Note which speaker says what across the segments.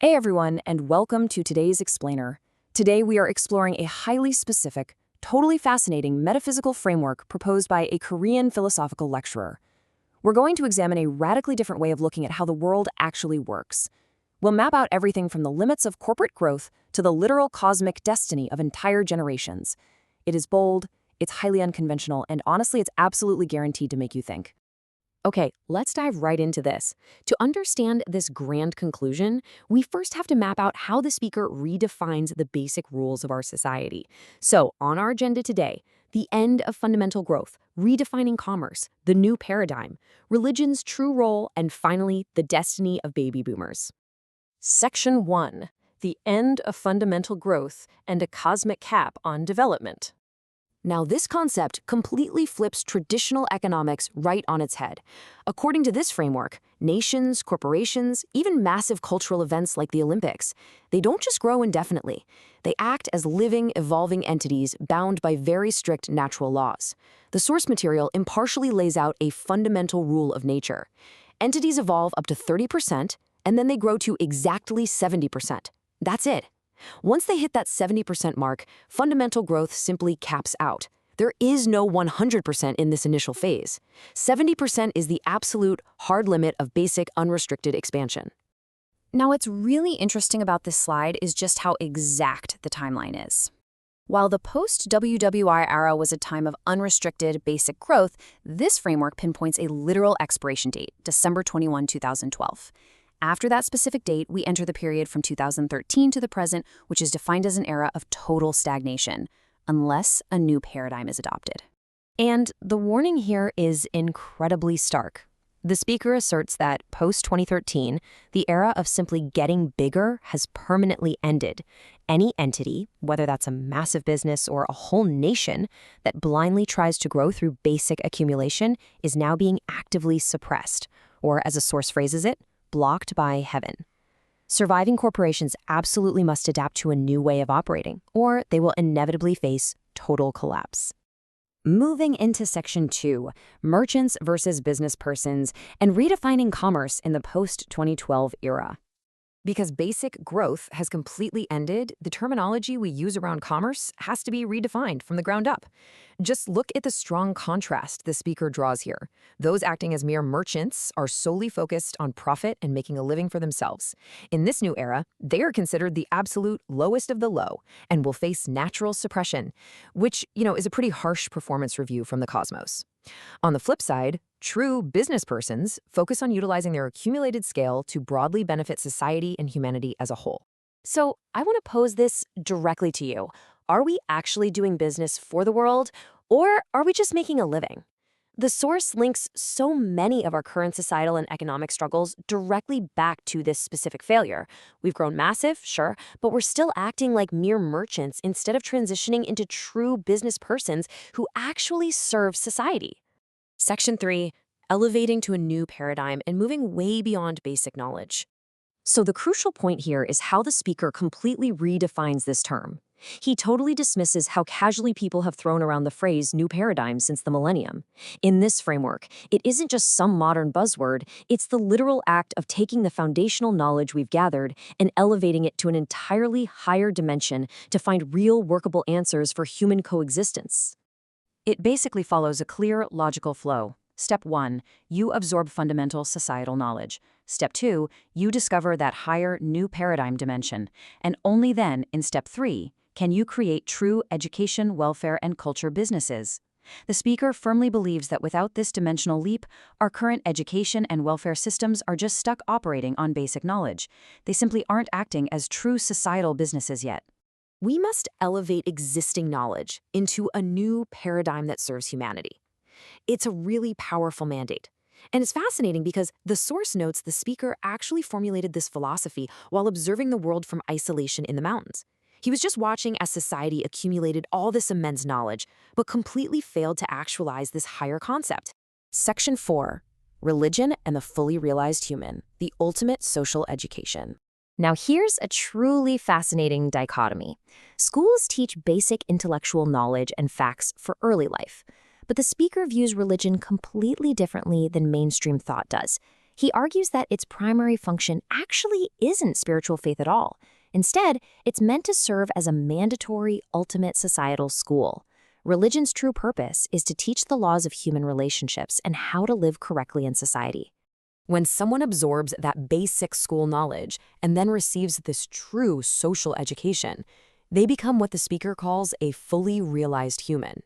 Speaker 1: Hey everyone, and welcome to today's Explainer. Today we are exploring a highly specific, totally fascinating metaphysical framework proposed by a Korean philosophical lecturer. We're going to examine a radically different way of looking at how the world actually works. We'll map out everything from the limits of corporate growth to the literal cosmic destiny of entire generations. It is bold, it's highly unconventional, and honestly, it's absolutely guaranteed to make you think. Okay, let's dive right into this. To understand this grand conclusion, we first have to map out how the speaker redefines the basic rules of our society. So, on our agenda today, the end of fundamental growth, redefining commerce, the new paradigm, religion's true role, and finally, the destiny of baby boomers. Section 1. The end of fundamental growth and a cosmic cap on development. Now, this concept completely flips traditional economics right on its head. According to this framework, nations, corporations, even massive cultural events like the Olympics, they don't just grow indefinitely. They act as living, evolving entities bound by very strict natural laws. The source material impartially lays out a fundamental rule of nature. Entities evolve up to 30%, and then they grow to exactly 70%. That's it. Once they hit that 70% mark, fundamental growth simply caps out. There is no 100% in this initial phase. 70% is the absolute hard limit of basic unrestricted expansion. Now, what's really interesting about this slide is just how exact the timeline is. While the post-WWI era was a time of unrestricted basic growth, this framework pinpoints a literal expiration date, December 21, 2012. After that specific date, we enter the period from 2013 to the present, which is defined as an era of total stagnation, unless a new paradigm is adopted. And the warning here is incredibly stark. The speaker asserts that post-2013, the era of simply getting bigger has permanently ended. Any entity, whether that's a massive business or a whole nation, that blindly tries to grow through basic accumulation is now being actively suppressed, or as a source phrases it, blocked by heaven. Surviving corporations absolutely must adapt to a new way of operating, or they will inevitably face total collapse. Moving into Section 2, merchants versus business persons, and redefining commerce in the post-2012 era. Because basic growth has completely ended, the terminology we use around commerce has to be redefined from the ground up. Just look at the strong contrast the speaker draws here. Those acting as mere merchants are solely focused on profit and making a living for themselves. In this new era, they are considered the absolute lowest of the low and will face natural suppression, which, is a pretty harsh performance review from the cosmos. On the flip side, true business persons focus on utilizing their accumulated scale to broadly benefit society and humanity as a whole. So I want to pose this directly to you. Are we actually doing business for the world, or are we just making a living? The source links so many of our current societal and economic struggles directly back to this specific failure. We've grown massive, sure, but we're still acting like mere merchants instead of transitioning into true business persons who actually serve society. Section 3, elevating to a new paradigm and moving way beyond basic knowledge. So the crucial point here is how the speaker completely redefines this term. He totally dismisses how casually people have thrown around the phrase new paradigm since the millennium. In this framework, it isn't just some modern buzzword, it's the literal act of taking the foundational knowledge we've gathered and elevating it to an entirely higher dimension to find real workable answers for human coexistence. It basically follows a clear, logical flow. Step 1, you absorb fundamental societal knowledge. Step 2, you discover that higher, new paradigm dimension. And only then, in Step 3, can you create true education, welfare, and culture businesses. The speaker firmly believes that without this dimensional leap, our current education and welfare systems are just stuck operating on basic knowledge. They simply aren't acting as true societal businesses yet. We must elevate existing knowledge into a new paradigm that serves humanity. It's a really powerful mandate. And it's fascinating because the source notes the speaker actually formulated this philosophy while observing the world from isolation in the mountains. He was just watching as society accumulated all this immense knowledge, but completely failed to actualize this higher concept. Section 4, religion and the fully realized human, the ultimate social education. Now here's a truly fascinating dichotomy. Schools teach basic intellectual knowledge and facts for early life, but the speaker views religion completely differently than mainstream thought does. He argues that its primary function actually isn't spiritual faith at all. Instead, it's meant to serve as a mandatory ultimate societal school. Religion's true purpose is to teach the laws of human relationships and how to live correctly in society. When someone absorbs that basic school knowledge and then receives this true social education, they become what the speaker calls a fully realized human.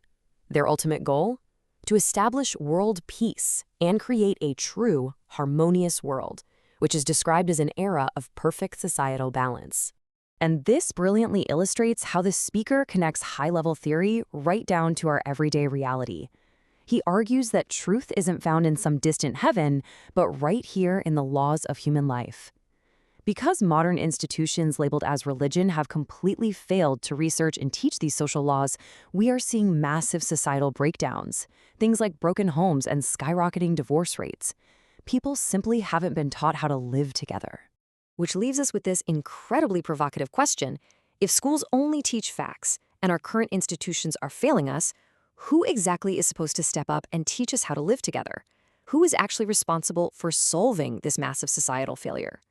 Speaker 1: Their ultimate goal? To establish world peace and create a true, harmonious world, which is described as an era of perfect societal balance. And this brilliantly illustrates how the speaker connects high-level theory right down to our everyday reality. He argues that truth isn't found in some distant heaven, but right here in the laws of human life. Because modern institutions labeled as religion have completely failed to research and teach these social laws, we are seeing massive societal breakdowns, things like broken homes and skyrocketing divorce rates. People simply haven't been taught how to live together. Which leaves us with this incredibly provocative question: if schools only teach facts and our current institutions are failing us, who exactly is supposed to step up and teach us how to live together? Who is actually responsible for solving this massive societal failure?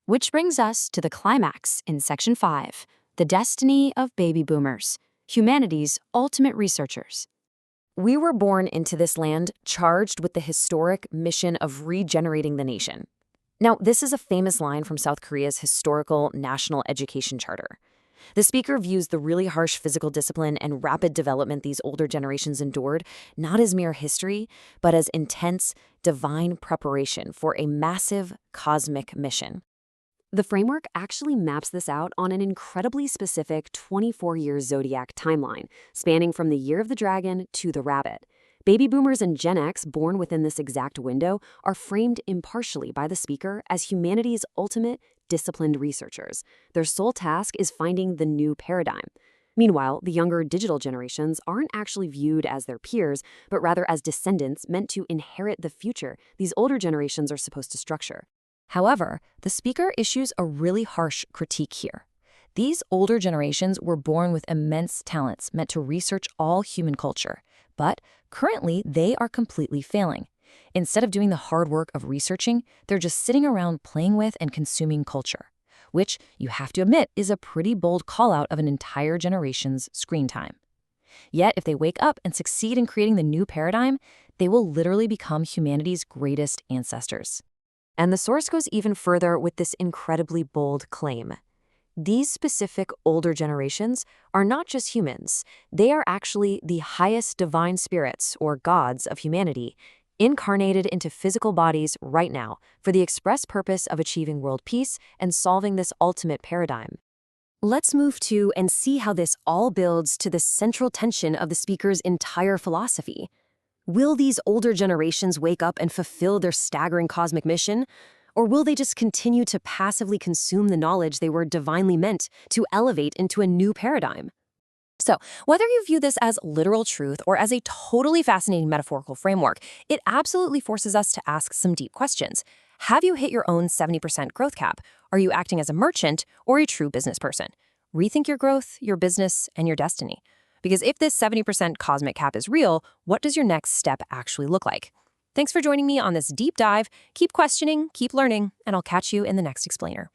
Speaker 1: Which brings us to the climax in Section 5, the destiny of baby boomers, humanity's ultimate researchers. We were born into this land charged with the historic mission of regenerating the nation. Now, this is a famous line from South Korea's historical national education charter. The speaker views the really harsh physical discipline and rapid development these older generations endured not as mere history, but as intense, divine preparation for a massive cosmic mission. The framework actually maps this out on an incredibly specific 24-year zodiac timeline, spanning from the year of the dragon to the rabbit. Baby boomers and Gen X born within this exact window are framed impartially by the speaker as humanity's ultimate disciplined researchers. Their sole task is finding the new paradigm. Meanwhile, the younger digital generations aren't actually viewed as their peers, but rather as descendants meant to inherit the future these older generations are supposed to structure. However, the speaker issues a really harsh critique here. These older generations were born with immense talents meant to research all human culture, but currently they are completely failing. Instead of doing the hard work of researching, they're just sitting around playing with and consuming culture, which, you have to admit, is a pretty bold call-out of an entire generation's screen time. Yet, if they wake up and succeed in creating the new paradigm, they will literally become humanity's greatest ancestors. And the source goes even further with this incredibly bold claim. These specific older generations are not just humans. They are actually the highest divine spirits, or gods, of humanity, incarnated into physical bodies right now for the express purpose of achieving world peace and solving this ultimate paradigm. Let's move to and see how this all builds to the central tension of the speaker's entire philosophy. Will these older generations wake up and fulfill their staggering cosmic mission? Or will they just continue to passively consume the knowledge they were divinely meant to elevate into a new paradigm? So, whether you view this as literal truth or as a totally fascinating metaphorical framework, it absolutely forces us to ask some deep questions. Have you hit your own 70% growth cap? Are you acting as a merchant or a true business person? Rethink your growth, your business, and your destiny. Because if this 70% cosmic cap is real, what does your next step actually look like? Thanks for joining me on this deep dive. Keep questioning, keep learning, and I'll catch you in the next explainer.